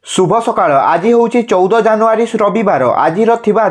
शुभ सकाळ आज हूँ 14 जानुआरी रविवार आज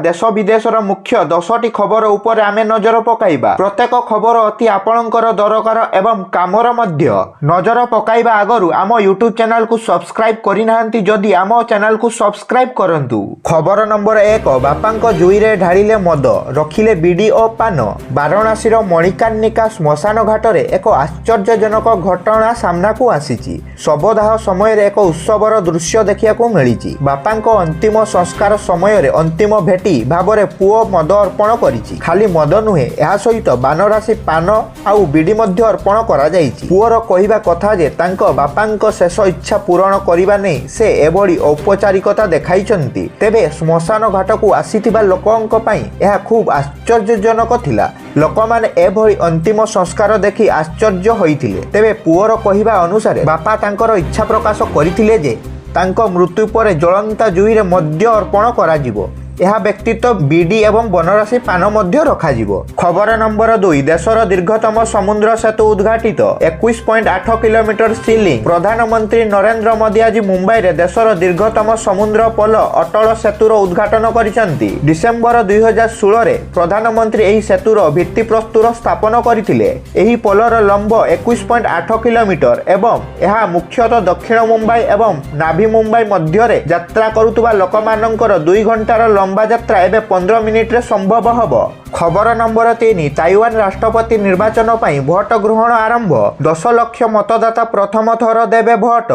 देश विदेशर मुख्य 10टी खबर उपर आमे नजर पकाइबा। प्रत्येक खबर अति आपणकर दरकार एवं कामर मध्य। नजर पकाइबा आगरु आम यूट्यूब चैनल को सब्सक्राइब करिनाहांती जदि आम चैनल को सब्सक्राइब करंतु। खबर नंबर 1 बापांक जुईरे ढाळिले मद रखिले बीडी ओ पान। वाराणसीर मणिकर्णिका श्मशान घाटरे एक आश्चर्यजनक घटना सामना को आसीची। शवदाह समय एक उत्सवर दृश्य देखिया को मिली। बापांक अंतिम संस्कार समय अंतिम भेटी भाव में पुओ मद अर्पण करिछि। खाली मद नुहे यह सहित बानरासी पान आउ बीडी मध्य अर्पण करा जाइछि। पुओर कहिबा कथा जे तांको बापांक शेष इच्छा पूरण करिबा नै से एभली औपचारिकता देखाइछन्ति। तेबे श्मशान घाट को आसीथिबा लोकंक पई यह खूब आश्चर्यजनक थिला। लोकमाने एभली अंतिम संस्कार देखि आश्चर्य होइथिले। तेबे पुओर कहिबा अनुसार बापा तांकर इच्छा प्रकाश करिथिले जे तांको मृत्यु पर ज्वलंता जुईरे मद्य अर्पण करा जिवो। यह व्यक्तित्व बीडी एवं बनरासी पान मध्य रखाजिवो। खबर नंबर 2 देशर दीर्घतम समुद्र सेतु उद्घाटित 21.8 किलोमीटर सीलिंग। प्रधानमंत्री नरेंद्र मोदी आज मुंबई रे देशर दीर्घतम समुद्र पोल अटल सेतुर उद्घाटन करिसेंती। डिसेंबर 2016 रे प्रधानमंत्री एही सेतुर भित्तिप्रस्तर स्थापन करथिले। एही पोलर लंब 21.8 किलोमीटर एवं यह मुख्यतः दक्षिण मुंबई एवं नाभी मुंबई मध्य रे यात्रा करुतबा लोकमानंकर 2 घंटार लंबा यात्रा एबे 15 मिनिट रे संभव हब। खबर नंबर 3 ताइवान राष्ट्रपति निर्वाचन पई भोट ग्रहण आरंभ। 10 लाख मतदाता प्रथम थर देबे भोट।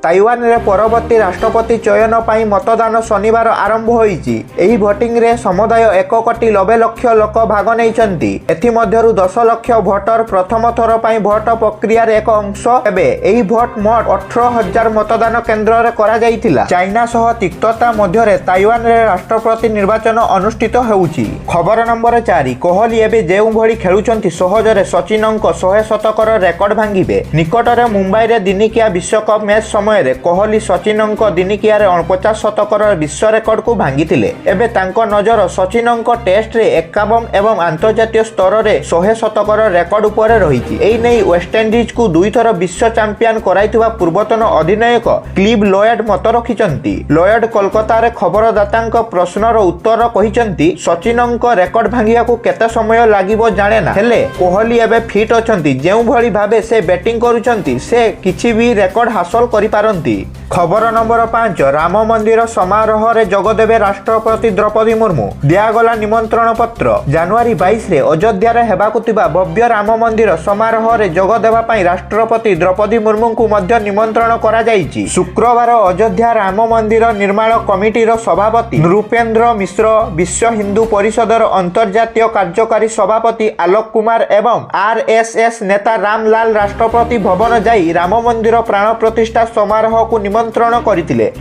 ताइवान रे परवर्ती राष्ट्रपति चयन पई मतदान शनिवार आरंभ होईची। एही भोटिंग रे समुदाय 1,90,00,000 लोक भाग नैचंती। एथि मध्यरु 10 लाख भोटर प्रथम थर पई भोट प्रक्रिया रे एक अंश एबे एही भोट मोट 18,000 मतदान केंद्र रे करा जाईतिला। चाइना सह तिक्तता मध्य रे ताइवान रे राष्ट्रपति निर्वाचन अनुष्ठित हेउची। खबर नंबर 4 कोहली एबे जेउ भली खेलुचंती सहजरे सचिनंक 100 शतकर रेकर्ड भांगिबे। निकटरे मुंबई रे दिनिकिया विश्वकप मैच समय कोहली सचिनंक दिनिकिया रे 49 शतकर विश्व रेकर्ड को भांगिथिले। एबे तांको नजर सचिनंक टेस्ट रे 51 एवं अंतर्जातीय स्तर रे 100 शतकर रेकर्ड उपर रहिछि। एई नै वेस्टइंडीज को 2 थर विश्व चैंपियन कराइथिबा पूर्वतन अधिनायक क्लिव लॉयड मत रखिचंती। लॉयड कोलकाता रे खबरदातांक प्रश्नर उत्तर कहिचंती सचिनंक रेकर्ड भांगिया को केते समय लागिबो जाने ना, हेले कोहली एबे फिट अछंती। जेउ भली भाबे से बैटिंग करूचंती से किछि भी रेकर्ड हासिल करि पारंती। खबर नंबर 5 राम मंदिर समारोह रे जोगदेबे राष्ट्रपति द्रौपदी मुर्मू। दियागला निमंत्रण पत्र। जनवरी 22 रे अयोध्या रे हेबाकु थिबा भव्य राम मंदिर समारोह रे जोगदेबा पई राष्ट्रपति द्रौपदी मुर्मू को मध्य निमंत्रण करा जाईची। शुक्रवार अयोध्या राम मंदिर निर्माण कमिटीर सभापति नृपेंद्र मिश्र, विश्व हिंदू परिषदर अंतर्जातीय कार्यकारी सभापति आलोक कुमार एवं आरएसएस नेता रामलाल राष्ट्रपति भवन जाई राम मंदिर प्राण प्रतिष्ठा समारोह को निमंत्रण करथिले।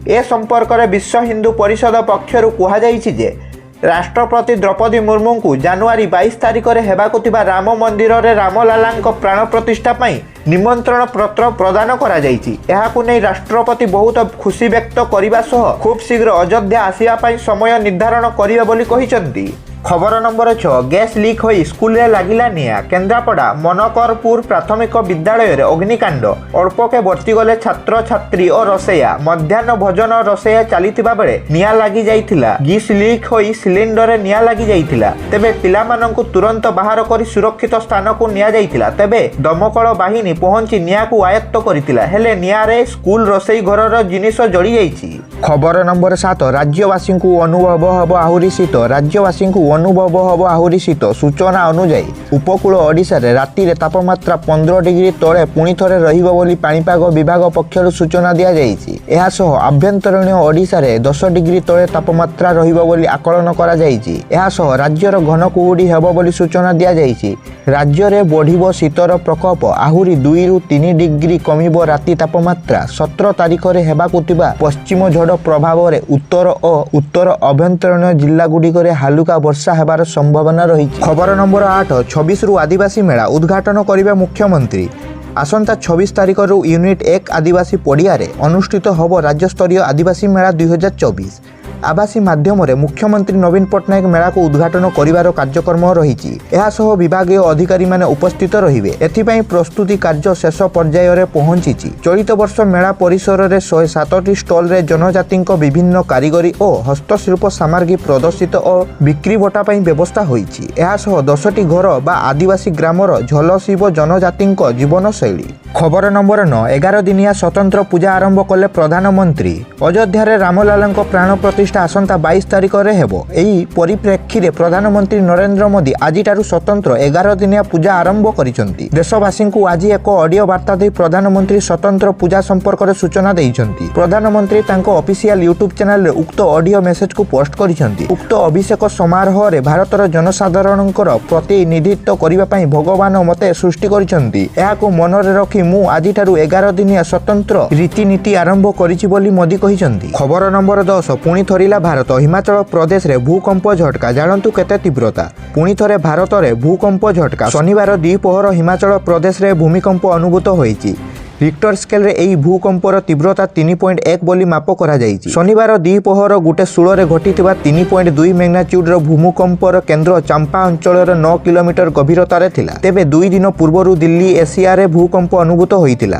ए संपर्क में विश्व हिंदू परिषद पक्षरु कहा जायछि जे राष्ट्रपति द्रौपदी मुर्मू को जनवरी 22 तारिख रे हेबाकु थिबा राम मंदिर रे रामलालांक प्राण प्रतिष्ठा पई निमंत्रण पत्र प्रदान करा जायछि। एहाकु नै राष्ट्रपति बहुत खुशी व्यक्त करिबा सह खूब शीघ्र अयोध्या आसिया पई समय निर्धारण करिवे बोली कहिसंती। खबर नंबर 6 गैस लीक होई स्कूल रे लागिला निया। केन्द्रापड़ा मनकरपुर प्राथमिक विद्यालय रे अग्निकांड। अल्पके बर्ती गले छात्र छात्री और रसैया। मध्याह्न भोजन रसैया चलीथिबा बेले निया लागी जाइथिला। गैस लीक होई सिलिंडर रे निया लागी जाइथिला। तेबे पिलामानंकु तुरंत बाहर करी सुरक्षित स्थान को निया जाइथिला। तेबे दमकल बाहिनी पहुंची निया को आयत्त करिथिला। हेले निया रे स्कूल रसैई घरर जिनिस जड़ी जाइछि। खबर नंबर 7 राज्यवासी को अनुभव हब आहुरी शीत। राज्यवासी को अनुभव हब आहुरी शीत। सूचना अनुसार उपकूल ओडिशा रे राति रे तापमात्रा 15 डिग्री तले पुणी थरे रहिबो बोली पाणीपाग विभाग पक्षरु सूचना दिया जायछि। एहा सह आभ्यंतरीण ओडिशा रे 10 डिग्री तले तापमात्रा रहिबो बोली आकलन करा जायछि। एहा सह राज्यर घन कुहुडी हेबो बोली सूचना दिया जायछि। राज्य रे बढ़िबो शीतर प्रकोप। आहुरी 2 रु 3 डिग्री कमिबो राति तापमात्रा। 17 तारिख रे हेबाकु थिबा पश्चिम झड़ प्रभाव रे उत्तर और उत्तर आभ्यंतरीण जिल्ला गुडी करे हालुका वर्षा हेबार संभावना रही। खबर नंबर 8 26 रु आदिवासी मेला उद्घाटन करिबे मुख्यमंत्री। आसंता 26 तारिख रु यूनिट 1 आदिवासी पड़िया रे अनुष्ठित हब राज्य स्तरीय आदिवासी मेला 2024। ଆବାସୀ ମାଧ୍ୟମରେ ମୁଖ୍ୟମନ୍ତ୍ରୀ ନବୀନ ପଟ୍ଟନାୟକ ମେଳାକୁ ଉଦ୍ଘାଟନ କରିବାର କାର୍ଯ୍ୟକ୍ରମ ରହିଛି। ଏହାସହ ବିଭାଗୀୟ ଅଧିକାରୀମାନେ ଉପସ୍ଥିତ ରହିବେ। ଏଥିପାଇଁ ପ୍ରସ୍ତୁତି କାର୍ଯ୍ୟ ଶେଷ ପର୍ଯ୍ୟାୟରେ ପହଞ୍ଚିଛି। ଚଳିତ ବର୍ଷ ମେଳା ପରିସରରେ 107ଟି ଷ୍ଟଲରେ ଜନଜାତିଙ୍କ ବିଭିନ୍ନ କାରିଗରୀ ଓ ହସ୍ତଶିଳ୍ପ ସାମଗ୍ରୀ ପ୍ରଦର୍ଶିତ ଓ ବିକ୍ରିବଟା ପାଇଁ ବ୍ୟବସ୍ଥା ହୋଇଛି। ଏହାସହ 10ଟି ଘର ବା ଆଦିବାସୀ ଗ୍ରାମର ଝଲସିବ ଜନଜାତିଙ୍କ ଜୀବନଶୈଳୀ। ଖବର ନମ୍ବର 9। 11 ଦିନିଆ ସ୍ୱତନ୍ତ୍ର ପୂଜା ଆରମ୍ଭ କଲେ ପ୍ରଧାନମନ୍ତ୍ରୀ। ଅଯୋଧ୍ୟାରେ ରାମଲାଲାଙ୍କ ପ୍ରାଣ ପ୍ରତିଷ୍ଠା ଆସନ୍ତା 22 ତାରିଖରେ ହେବ। ଏହି ପରିପ୍ରେକ୍ଷୀରେ ପ୍ରଧାନମନ୍ତ୍ରୀ ନରେନ୍ଦ୍ର ମୋଦି ଆଜିଠାରୁ ସ୍ୱତନ୍ତ୍ର 11 ଦିନିଆ ପୂଜା ଆରମ୍ଭ କରିଛନ୍ତି। ଦେଶବାସୀଙ୍କୁ ଆଜି ଏକ ଅଡିଓ ବାର୍ତ୍ତା ଦେଇ ପ୍ରଧାନମନ୍ତ୍ରୀ ସ୍ୱତନ୍ତ୍ର ପୂଜା ସମ୍ପର୍କରେ ସୂଚନା ଦେଇଛନ୍ତି। ପ୍ରଧାନମନ୍ତ୍ରୀ ତାଙ୍କ ଅଫିସିଆଲ ୟୁଟ୍ୟୁବ ଚ୍ୟାନେଲରେ ଉକ୍ତ ଅଡିଓ ମେସେଜକୁ ପୋଷ୍ଟ କରିଛନ୍ତି। ଉକ୍ତ ଅଭିଷେକ ସମାରୋହରେ ଭାରତର ଜନସାଧାରଣଙ୍କର ପ୍ରତିନିଧିତ୍ୱ କରିବା ପାଇଁ ଭଗବାନ ମୋତେ ସୃଷ୍ଟି କରିଛନ୍ତି। ଏହାକୁ ମନରେ ରଖି ମୁଁ ଆଜିଠାରୁ 11 ଦିନିଆ ସ୍ୱତନ୍ତ୍ର ରୀତିନୀତି ଆରମ୍ଭ କରିଛି ବୋଲି ମୋଦି କହିଛନ୍ତି। ଖବର ନମ୍ବର 10। ପୁଣି ଥରିଲା ଭାରତ। ହିମାଚଳ ପ୍ରଦେଶରେ ଭୂକମ୍ପ ଝଟକା, ଜାଣନ୍ତୁ କେତେ ତୀବ୍ରତା। ପୁଣି ଥରେ ଭାରତରେ ଭୂକମ୍ପ ଝଟକା। ଶନିବାର ଦ୍ୱିପହର ହିମାଚଳ ପ୍ରଦେଶରେ ଭୂମିକମ୍ପ ଅନୁଭୂତ ହୋଇଛି। ରିକ୍ଟର ସ୍କେଲରେ ଏହି ଭୂକମ୍ପର ତୀବ୍ରତା 3.1 ବୋଲି ମାପ କରାଯାଇଛି। ଶନିବାର ଦ୍ୱିପହର 1:16 ଘଟିଥିବା 3.2 ମ୍ୟାଗ୍ନିଚ୍ୟୁଡର ଭୂମିକମ୍ପର କେନ୍ଦ୍ର ଚାମ୍ପା ଅଞ୍ଚଳର 9 କିଲୋମିଟର ଗଭୀରତାରେ ଥିଲା। ତେବେ 2 ଦିନ ପୂର୍ବରୁ ଦିଲ୍ଲୀ ଏସିଆରେ ଭୂକମ୍ପ ଅନୁଭୂତ ହୋଇଥିଲା।